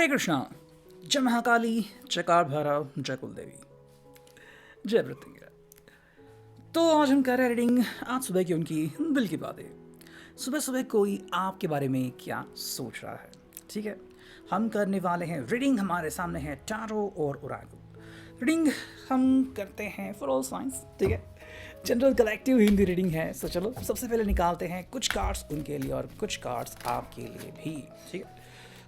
हरे कृष्णा। जय महाकाली, जय काल भैरव, जय कुलदेवी, जय मृत्युंजय। तो आज हम कर रहे हैं रीडिंग आज सुबह की उनकी दिल की बातें। सुबह सुबह कोई आपके बारे में क्या सोच रहा है, ठीक है। हम करने वाले हैं रीडिंग। हमारे सामने है टारो और ओराकल रीडिंग। हम करते हैं फॉर ऑल साइंस, ठीक है। जनरल कलेक्टिव हिंदी रीडिंग है। सो चलो सबसे पहले निकालते हैं कुछ कार्ड्स उनके लिए और कुछ कार्ड्स आपके लिए भी, ठीक है।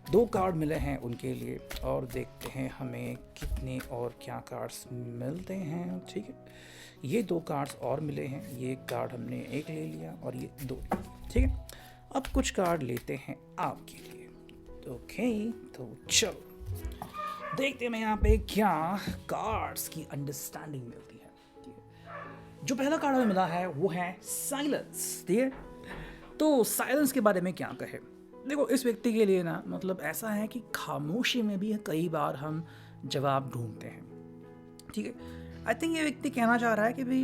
2 कार्ड मिले हैं उनके लिए और देखते हैं हमें कितने और क्या कार्ड्स मिलते हैं, ठीक है। ये 2 कार्ड्स और मिले हैं। ये कार्ड हमने एक ले लिया और ये 2, ठीक है। अब कुछ कार्ड लेते हैं आपके लिए, ओके। तो चलो देखते हैं यहाँ पे क्या कार्ड्स की अंडरस्टैंडिंग मिलती है, ठीक है। जो पहला कार्ड हमें मिला है वो है साइलेंस, ठीक है। तो साइलेंस के बारे में क्या कहे। देखो, इस व्यक्ति के लिए ना मतलब ऐसा है कि खामोशी में भी कई बार हम जवाब ढूंढते हैं, ठीक है। आई थिंक ये व्यक्ति कहना चाह रहा है कि भाई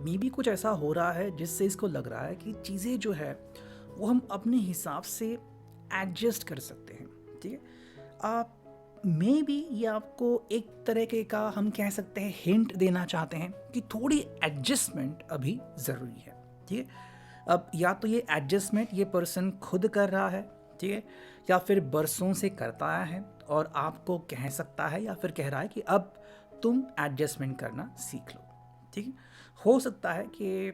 मे भी कुछ ऐसा हो रहा है जिससे इसको लग रहा है कि चीज़ें जो है वो हम अपने हिसाब से एडजस्ट कर सकते हैं, ठीक है। आप मे बी ये आपको एक तरीके का हम कह सकते हैं हिंट देना चाहते हैं कि थोड़ी एडजस्टमेंट अभी ज़रूरी है, ठीक है। अब या तो ये एडजस्टमेंट ये पर्सन खुद कर रहा है, ठीक है, या फिर बरसों से करता आया है और आपको कह सकता है या फिर कह रहा है कि अब तुम एडजस्टमेंट करना सीख लो, ठीक है। हो सकता है कि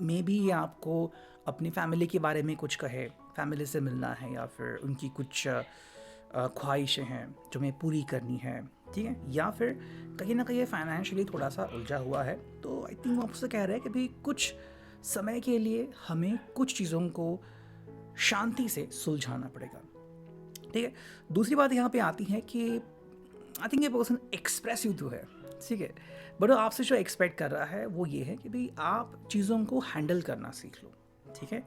मे बी ये आपको अपनी फैमिली के बारे में कुछ कहे, फैमिली से मिलना है या फिर उनकी कुछ ख्वाहिशें हैं जो हमें पूरी करनी है, ठीक है। या फिर कहीं ना कहीं फाइनेंशियली थोड़ा सा उलझा हुआ है, तो आई थिंक वो आपसे कह रहे हैं कि भाई कुछ समय के लिए हमें कुछ चीज़ों को शांति से सुलझाना पड़ेगा, ठीक है। दूसरी बात यहाँ पे आती है कि आई थिंक ये पर्सन एक्सप्रेसिव तो है, ठीक है, बट आपसे जो एक्सपेक्ट कर रहा है वो ये है कि भाई आप चीज़ों को हैंडल करना सीख लो, ठीक है।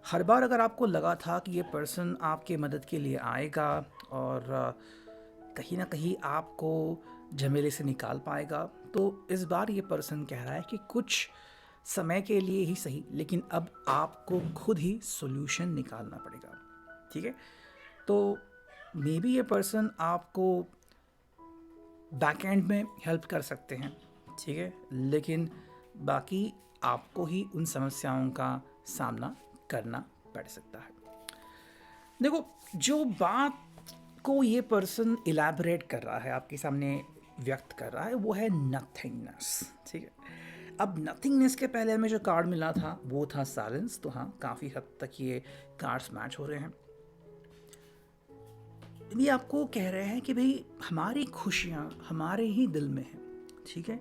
हर बार अगर आपको लगा था कि ये पर्सन आपके मदद के लिए आएगा और कहीं ना कहीं आपको झमेले से निकाल पाएगा, तो इस बार ये पर्सन कह रहा है कि कुछ समय के लिए ही सही, लेकिन अब आपको खुद ही सॉल्यूशन निकालना पड़ेगा, ठीक है। तो मे बी ये पर्सन आपको बैक एंड में हेल्प कर सकते हैं, ठीक है, लेकिन बाकी आपको ही उन समस्याओं का सामना करना पड़ सकता है। देखो, जो बात को ये पर्सन इलैबोरेट कर रहा है, आपके सामने व्यक्त कर रहा है, वो है नथिंगनेस, ठीक है। अब नथिंगनेस के पहले हमें जो कार्ड मिला था वो था साइलेंस, तो हाँ काफ़ी हद तक ये कार्ड्स मैच हो रहे हैं। ये आपको कह रहे हैं कि भाई हमारी खुशियाँ हमारे ही दिल में हैं, ठीक है।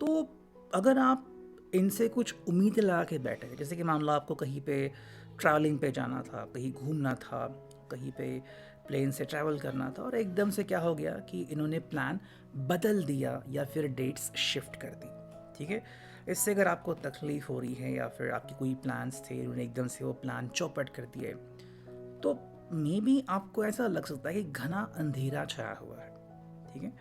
तो अगर आप इनसे कुछ उम्मीदें लगा के बैठे, जैसे कि मान लो आपको कहीं पे ट्रैवलिंग पे जाना था, कहीं घूमना था, कहीं पे प्लेन से ट्रैवल करना था और एकदम से क्या हो गया कि इन्होंने प्लान बदल दिया या फिर डेट्स शिफ्ट कर दी, ठीक है। इससे अगर आपको तकलीफ़ हो रही है या फिर आपके कोई प्लान्स थे, उन्होंने एकदम से वो प्लान चौपट कर दिए, तो मे बी आपको ऐसा लग सकता है कि घना अंधेरा छाया हुआ है, ठीक है।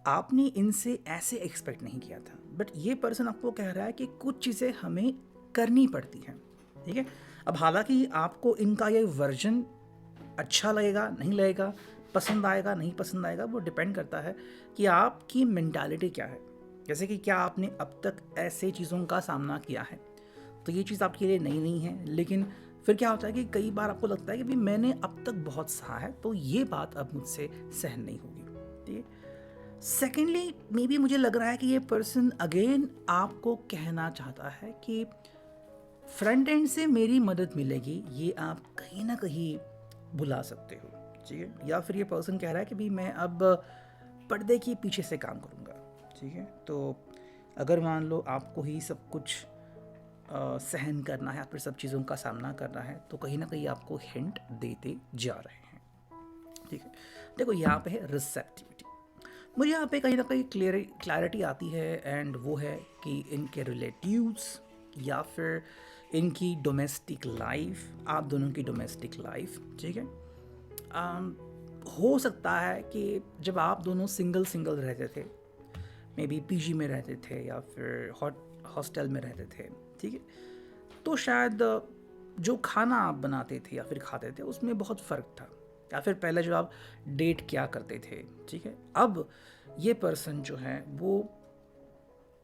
आपने इनसे ऐसे एक्सपेक्ट नहीं किया था, बट ये पर्सन आपको कह रहा है कि कुछ चीज़ें हमें करनी पड़ती हैं, ठीक है। अब हालांकि आपको इनका ये वर्जन अच्छा लगेगा नहीं लगेगा, पसंद आएगा नहीं पसंद आएगा, वो डिपेंड करता है कि आपकी मेंटालिटी क्या है। जैसे कि क्या आपने अब तक ऐसे चीज़ों का सामना किया है, तो ये चीज़ आपके लिए नई नहीं है, लेकिन फिर क्या होता है कि कई बार आपको लगता है कि भाई मैंने अब तक बहुत सहा है, तो ये बात अब मुझसे सहन नहीं होगी, ठीक है। सेकेंडली मे बी मुझे लग रहा है कि ये पर्सन अगेन आपको कहना चाहता है कि फ्रंट एंड से मेरी मदद मिलेगी, ये आप कहीं ना कहीं भुला सकते हो, ठीक है। या फिर ये पर्सन कह रहा है कि भाई मैं अब पर्दे के पीछे से काम करूँगा, ठीक है। तो अगर मान लो आपको ही सब कुछ सहन करना है या फिर सब चीज़ों का सामना करना है, तो कहीं ना कहीं आपको हिंट देते जा रहे हैं, ठीक है। देखो यहाँ पे है रिसेप्टिविटी। मुझे यहाँ पे कहीं ना कहीं क्लैरिटी आती है, एंड वो है कि इनके रिलेटिव्स या फिर इनकी डोमेस्टिक लाइफ, आप दोनों की डोमेस्टिक लाइफ, ठीक है। हो सकता है कि जब आप दोनों सिंगल सिंगल रहते थे, मे बी पीजी में रहते थे या फिर हॉस्टल में रहते थे, ठीक है, तो शायद जो खाना आप बनाते थे या फिर खाते थे उसमें बहुत फ़र्क था, या फिर पहले जो आप डेट क्या करते थे, ठीक है। अब ये पर्सन जो है वो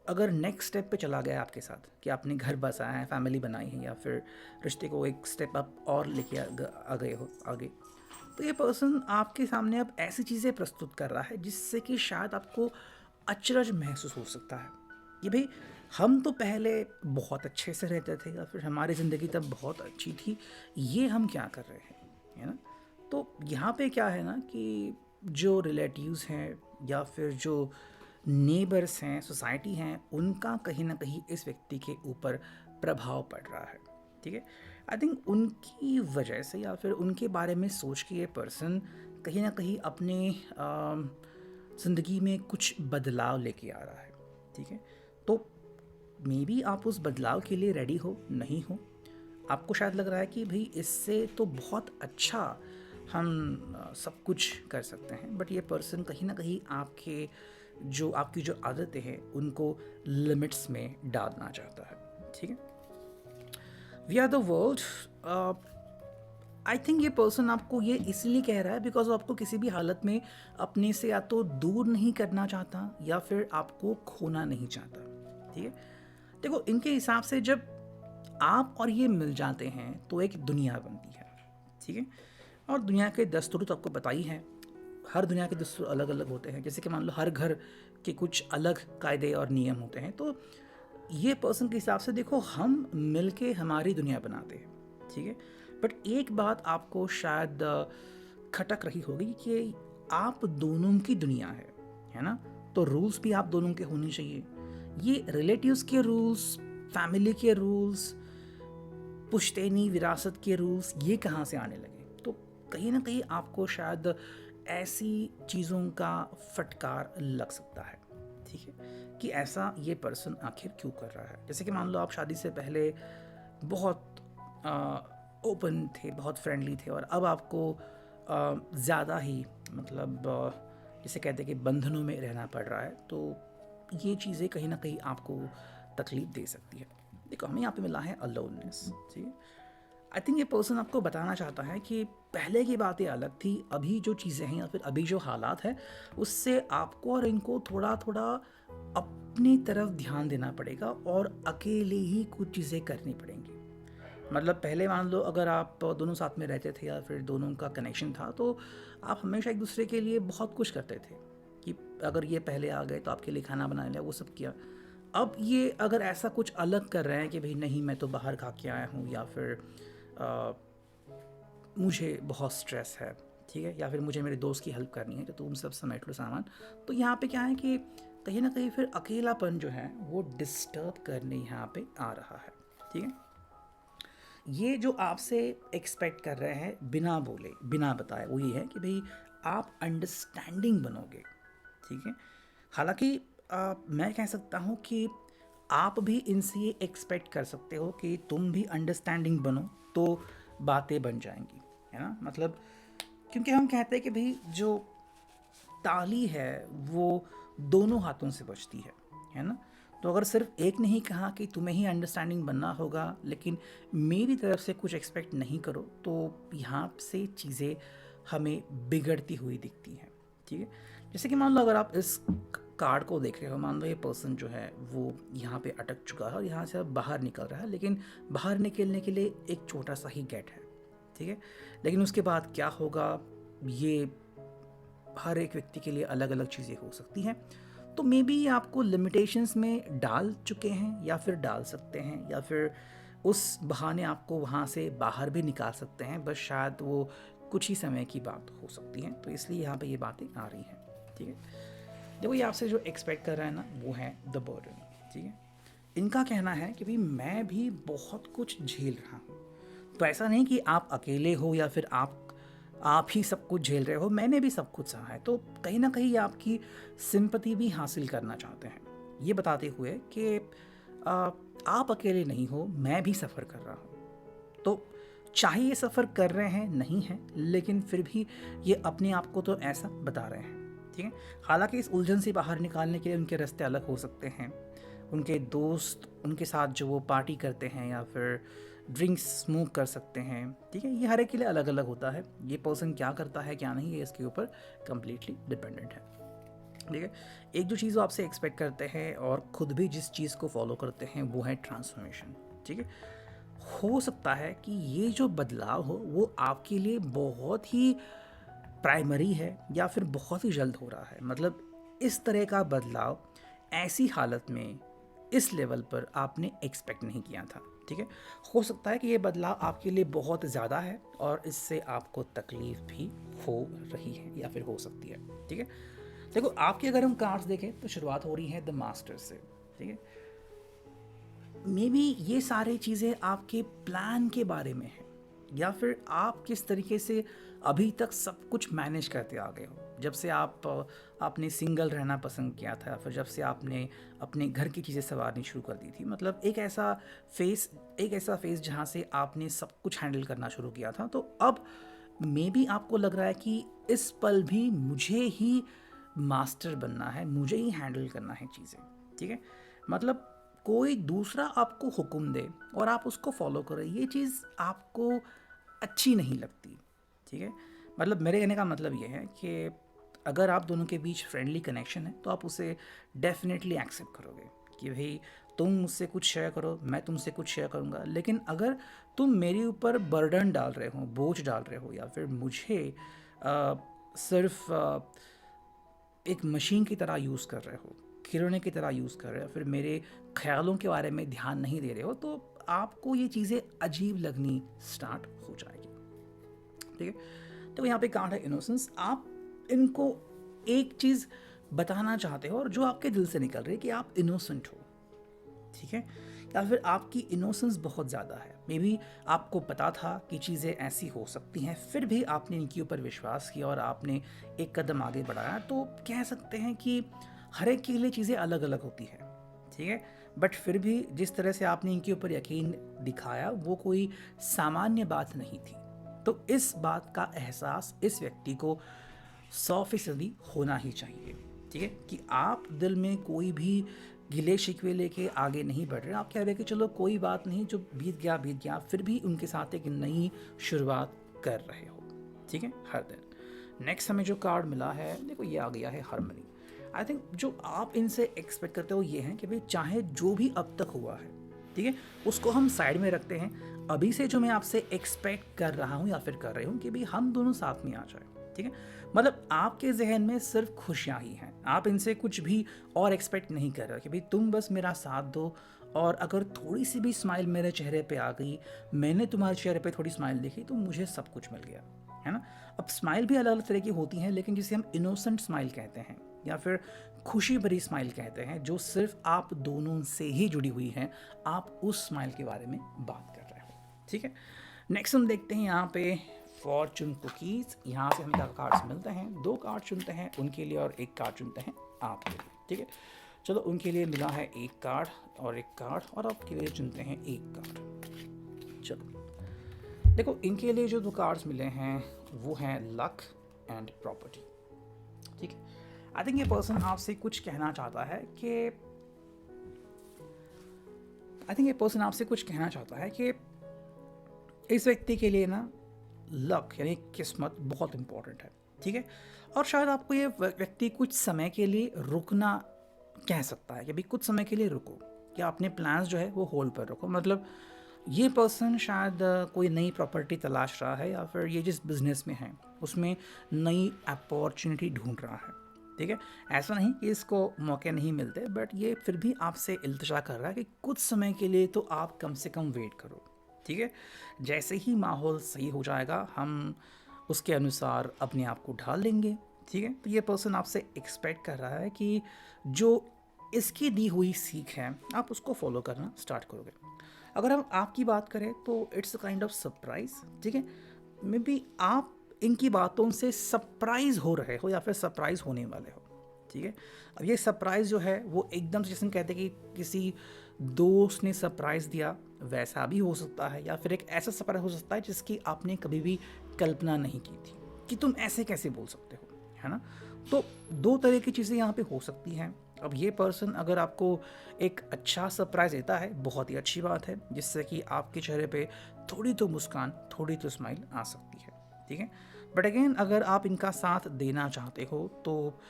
अगर नेक्स्ट स्टेप पे चला गया आपके साथ कि आपने घर बसाया है, फैमिली बनाई है, या फिर रिश्ते को एक स्टेप अप और लेके आ गए हो आगे, तो ये पर्सन आपके सामने अब ऐसी चीज़ें प्रस्तुत कर रहा है जिससे कि शायद आपको अचरज महसूस हो सकता है कि भाई हम तो पहले बहुत अच्छे से रहते थे, या फिर हमारी ज़िंदगी तब बहुत अच्छी थी, ये हम क्या कर रहे हैं, है ना। तो यहाँ पे क्या है ना कि जो रिलेटिव्स हैं या फिर जो नेबर्स हैं, सोसाइटी हैं, उनका कहीं ना कहीं इस व्यक्ति के ऊपर प्रभाव पड़ रहा है, ठीक है। आई थिंक उनकी वजह से या फिर उनके बारे में सोच के ये पर्सन कहीं ना कहीं अपने ज़िंदगी में कुछ बदलाव लेके आ रहा है, ठीक है। तो मे बी आप उस बदलाव के लिए रेडी हो, नहीं हो, आपको शायद लग रहा है कि भाई इससे तो बहुत अच्छा हम सब कुछ कर सकते हैं, बट ये पर्सन कहीं ना कहीं आपकी जो आदतें हैं उनको लिमिट्स में डालना चाहता है, ठीक है। We are the world. I think ये पर्सन आपको ये इसलिए कह रहा है बिकॉज वो आपको किसी भी हालत में अपने से या तो दूर नहीं करना चाहता या फिर आपको खोना नहीं चाहता, ठीक है। देखो, इनके हिसाब से जब आप और ये मिल जाते हैं तो एक दुनिया बनती है, ठीक है। और दुनिया के दस्तूर तो आपको पता ही है, हर दुनिया के दस्तूर अलग अलग होते हैं। जैसे कि मान लो हर घर के कुछ अलग कायदे और नियम होते हैं, तो ये पर्सन के हिसाब से देखो हम मिलके हमारी दुनिया बनाते हैं, ठीक है। बट एक बात आपको शायद खटक रही होगी कि आप दोनों की दुनिया है ना। तो रूल्स भी आप दोनों के होने चाहिए। ये रिलेटिव्स के रूल्स, फैमिली के रूल्स, पुश्तैनी विरासत के रूल्स ये कहाँ से आने लगे। तो कहीं ना कहीं आपको शायद ऐसी चीज़ों का फटकार लग सकता है, ठीक है, कि ऐसा ये पर्सन आखिर क्यों कर रहा है। जैसे कि मान लो आप शादी से पहले बहुत ओपन थे, बहुत फ्रेंडली थे, और अब आपको ज़्यादा ही मतलब जैसे कहते हैं कि बंधनों में रहना पड़ रहा है। तो ये चीज़ें कहीं ना कहीं आपको तकलीफ़ दे सकती है। देखो, हमें यहाँ पे मिला है अलोननेस, ठीक है। आई थिंक ये पर्सन आपको बताना चाहता है कि पहले की बातें अलग थी, अभी जो चीज़ें हैं या फिर अभी जो हालात है उससे आपको और इनको थोड़ा थोड़ा अपनी तरफ ध्यान देना पड़ेगा और अकेले ही कुछ चीज़ें करनी पड़ेंगी। मतलब पहले मान लो अगर आप दोनों साथ में रहते थे या फिर दोनों का कनेक्शन था तो आप हमेशा एक दूसरे के लिए बहुत कुछ करते थे कि अगर ये पहले आ गए तो आपके लिए खाना बना लिया, वो सब किया। अब ये अगर ऐसा कुछ अलग कर रहे हैं कि भाई नहीं मैं तो बाहर खा के आया हूँ, या फिर मुझे बहुत स्ट्रेस है, ठीक है, या फिर मुझे मेरे दोस्त की हेल्प करनी है तो तुम सब समेट लो सामान। तो यहाँ पे क्या है कि कहीं ना कहीं फिर अकेलापन जो है वो डिस्टर्ब करने यहाँ पे आ रहा है, ठीक है। ये जो आपसे एक्सपेक्ट कर रहे हैं बिना बोले बिना बताए वो ये है कि भाई आप अंडरस्टैंडिंग बनोगे, ठीक है। हालांकि मैं कह सकता हूँ कि आप भी इनसे ये एक्सपेक्ट कर सकते हो कि तुम भी अंडरस्टैंडिंग बनो तो बातें बन जाएंगी, है ना। मतलब क्योंकि हम कहते हैं कि भाई जो ताली है वो दोनों हाथों से बजती है ना। तो अगर सिर्फ एक ने ही कहा कि तुम्हें ही अंडरस्टैंडिंग बनना होगा लेकिन मेरी तरफ से कुछ एक्सपेक्ट नहीं करो, तो यहाँ से चीज़ें हमें बिगड़ती हुई दिखती हैं, ठीक है। जैसे कि मान लो अगर आप इस कार्ड को देख रहे हो, मान लो ये पर्सन जो है वो यहाँ पे अटक चुका है और यहाँ से अब बाहर निकल रहा है, लेकिन बाहर निकलने के लिए एक छोटा सा ही गेट है, ठीक है। लेकिन उसके बाद क्या होगा ये हर एक व्यक्ति के लिए अलग अलग चीज़ें हो सकती हैं। तो मे बी आपको लिमिटेशंस में डाल चुके हैं या फिर डाल सकते हैं, या फिर उस बहाने आपको वहाँ से बाहर भी निकाल सकते हैं, बस शायद वो कुछ ही समय की बात हो सकती है। तो इसलिए यहाँ पे ये बातें आ रही हैं, ठीक है। देखो, ये आपसे जो एक्सपेक्ट कर रहा है ना वो है द बर्डन, ठीक है। इनका कहना है कि भाई मैं भी बहुत कुछ झेल रहा हूँ। तो ऐसा नहीं कि आप अकेले हो या फिर आप ही सब कुछ झेल रहे हो, मैंने भी सब कुछ सहा है। तो कहीं ना कहीं आपकी सिंपैथी भी हासिल करना चाहते हैं, ये बताते हुए कि आप अकेले नहीं हो, मैं भी सफ़र कर रहा हूँ। तो चाहे ये सफ़र कर रहे हैं नहीं हैं, लेकिन फिर भी ये अपने आप को तो ऐसा बता रहे हैं, ठीक है। हालांकि इस उलझन से बाहर निकालने के लिए उनके रास्ते अलग हो सकते हैं। उनके दोस्त उनके साथ जो वो पार्टी करते हैं या फिर ड्रिंक्स स्मोक कर सकते हैं, ठीक है। ये हर एक के लिए अलग अलग होता है, ये पर्सन क्या करता है क्या नहीं, ये इसके ऊपर कम्प्लीटली डिपेंडेंट है, ठीक है। एक जो चीज़ वो आपसे एक्सपेक्ट करते हैं और ख़ुद भी जिस चीज़ को फॉलो करते हैं वो है ट्रांसफॉर्मेशन, ठीक है। हो सकता है कि ये जो बदलाव हो वो आपके लिए बहुत ही प्राइमरी है या फिर बहुत ही जल्द हो रहा है, मतलब इस तरह का बदलाव ऐसी हालत में इस लेवल पर आपने एक्सपेक्ट नहीं किया था, ठीक है। हो सकता है कि ये बदलाव आपके लिए बहुत ज़्यादा है और इससे आपको तकलीफ़ भी हो रही है या फिर हो सकती है, ठीक है। देखो आपके अगर हम कार्ड्स देखें तो शुरुआत हो रही है द मास्टर से, ठीक है। मे बी ये सारी चीज़ें आपके प्लान के बारे में है या फिर आप किस तरीके से अभी तक सब कुछ मैनेज करते आ गए हो, जब से आपने सिंगल रहना पसंद किया था, फिर जब से आपने अपने घर की चीज़ें संवारनी शुरू कर दी थी, मतलब एक ऐसा फेस जहाँ से आपने सब कुछ हैंडल करना शुरू किया था। तो अब मे बी आपको लग रहा है कि इस पल भी मुझे ही मास्टर बनना है, मुझे ही हैंडल करना है चीज़ें, ठीक है। मतलब कोई दूसरा आपको हुक्म दे और आप उसको फॉलो करें, ये चीज़ आपको अच्छी नहीं लगती, ठीक है। मतलब मेरे कहने का मतलब ये है कि अगर आप दोनों के बीच फ्रेंडली कनेक्शन है तो आप उसे डेफिनेटली एक्सेप्ट करोगे कि भाई तुम मुझसे कुछ शेयर करो, मैं तुमसे कुछ शेयर करूँगा। लेकिन अगर तुम मेरे ऊपर बर्डन डाल रहे हो, बोझ डाल रहे हो, या फिर मुझे सिर्फ एक मशीन की तरह यूज़ कर रहे हो, खिलौने की तरह यूज़ कर रहे हो, फिर मेरे ख्यालों के बारे में ध्यान नहीं दे रहे हो, तो आपको ये चीज़ें अजीब लगनी स्टार्ट हो जाएगी, ठीक है। तो यहाँ पे कार्ड है इनोसेंस। आप इनको एक चीज़ बताना चाहते हो और जो आपके दिल से निकल रही है कि आप इनोसेंट हो, ठीक है, या फिर आपकी इनोसेंस बहुत ज़्यादा है। मे बी आपको पता था कि चीज़ें ऐसी हो सकती हैं, फिर भी आपने इनके ऊपर विश्वास किया और आपने एक कदम आगे बढ़ाया। तो कह सकते हैं कि हर एक के लिए चीज़ें अलग अलग होती है, ठीक है, बट फिर भी जिस तरह से आपने इनके ऊपर यकीन दिखाया वो कोई सामान्य बात नहीं थी। तो इस बात का एहसास इस व्यक्ति को 100% होना ही चाहिए, ठीक है, कि आप दिल में कोई भी गिले शिकवे लेके आगे नहीं बढ़ रहे। आप कह रहे कि चलो कोई बात नहीं, जो बीत गया, फिर भी उनके साथ एक नई शुरुआत कर रहे हो, ठीक है, हर दिन। नेक्स्ट हमें जो कार्ड मिला है, देखो ये आ गया है हार्मनी। आई थिंक जो आप इनसे एक्सपेक्ट करते हो ये है कि भाई चाहे जो भी अब तक हुआ है, ठीक है, उसको हम साइड में रखते हैं। अभी से जो मैं आपसे एक्सपेक्ट कर रहा हूँ या फिर कर रही हूँ कि भाई हम दोनों साथ में आ जाए, ठीक है। मतलब आपके जहन में सिर्फ खुशियाँ ही हैं, आप इनसे कुछ भी और एक्सपेक्ट नहीं कर रहे कि भाई तुम बस मेरा साथ दो, और अगर थोड़ी सी भी स्माइल मेरे चेहरे पे आ गई, मैंने तुम्हारे चेहरे पे थोड़ी स्माइल देखी, तो मुझे सब कुछ मिल गया, है ना। अब स्माइल भी अलग अलग तरह की होती हैं, लेकिन जिसे हम इनोसेंट स्माइल कहते हैं या फिर खुशी भरी स्माइल कहते हैं, जो सिर्फ आप दोनों से ही जुड़ी हुई हैं, आप उस स्माइल के बारे में बात कर रहे हो, ठीक है। नेक्स्ट हम देखते हैं यहाँ पे फॉर्चून कुकीज़। यहाँ से हमें क्या कार्ड्स मिलते हैं, 2 कार्ड चुनते हैं उनके लिए और 1 कार्ड चुनते हैं आपके लिए, ठीक है। चलो उनके लिए मिला है 1 कार्ड और 1 कार्ड, और आपके लिए चुनते हैं 1 कार्ड। चलो देखो इनके लिए जो 2 कार्ड्स मिले हैं वो हैं लक एंड प्रॉपर्टी, ठीक है। आई थिंक ये पर्सन आपसे कुछ कहना चाहता है कि इस व्यक्ति के लिए ना लक यानी किस्मत बहुत इंपॉर्टेंट है, ठीक है। और शायद आपको ये व्यक्ति कुछ समय के लिए रुकना कह सकता है कि भाई कुछ समय के लिए रुको, कि अपने प्लान्स जो है वो होल्ड पर रखो। मतलब ये पर्सन शायद कोई नई प्रॉपर्टी तलाश रहा है या फिर ये जिस बिज़नेस में है उसमें नई अपॉर्चुनिटी ढूंढ रहा है, ठीक है। ऐसा नहीं कि इसको मौके नहीं मिलते, बट ये फिर भी आपसे इल्तिजा कर रहा है कि कुछ समय के लिए तो आप कम से कम वेट करो, ठीक है। जैसे ही माहौल सही हो जाएगा हम उसके अनुसार अपने आप को ढाल लेंगे, ठीक है। तो ये पर्सन आपसे एक्सपेक्ट कर रहा है कि जो इसकी दी हुई सीख है आप उसको फॉलो करना स्टार्ट करोगे। अगर हम आपकी बात करें तो it's a kind of surprise, ठीक है। मे बी आप इनकी बातों से सरप्राइज हो रहे हो या फिर सरप्राइज होने वाले हो, ठीक है। अब ये सरप्राइज जो है वो एकदम से, जैसे हम कहते हैं कि किसी दोस्त ने सरप्राइज दिया, वैसा भी हो सकता है, या फिर एक ऐसा सरप्राइज हो सकता है जिसकी आपने कभी भी कल्पना नहीं की थी कि तुम ऐसे कैसे बोल सकते हो, है ना। तो 2 तरह की चीज़ें यहाँ पे हो सकती हैं। अब ये पर्सन अगर आपको एक अच्छा सरप्राइज़ देता है, बहुत ही अच्छी बात है, जिससे कि आपके चेहरे पे थोड़ी तो मुस्कान, थोड़ी तो स्माइल आ सकती है, ठीक है। बट अगेन अगर आप इनका साथ देना चाहते हो तो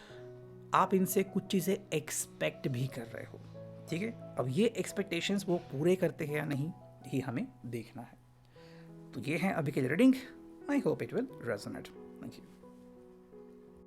आप इनसे कुछ चीज़ें एक्सपेक्ट भी कर रहे हो, ठीक है। अब ये एक्सपेक्टेशंस वो पूरे करते हैं या नहीं, ये हमें देखना है। तो ये है अभी के reading. I hope it will resonate. Thank you.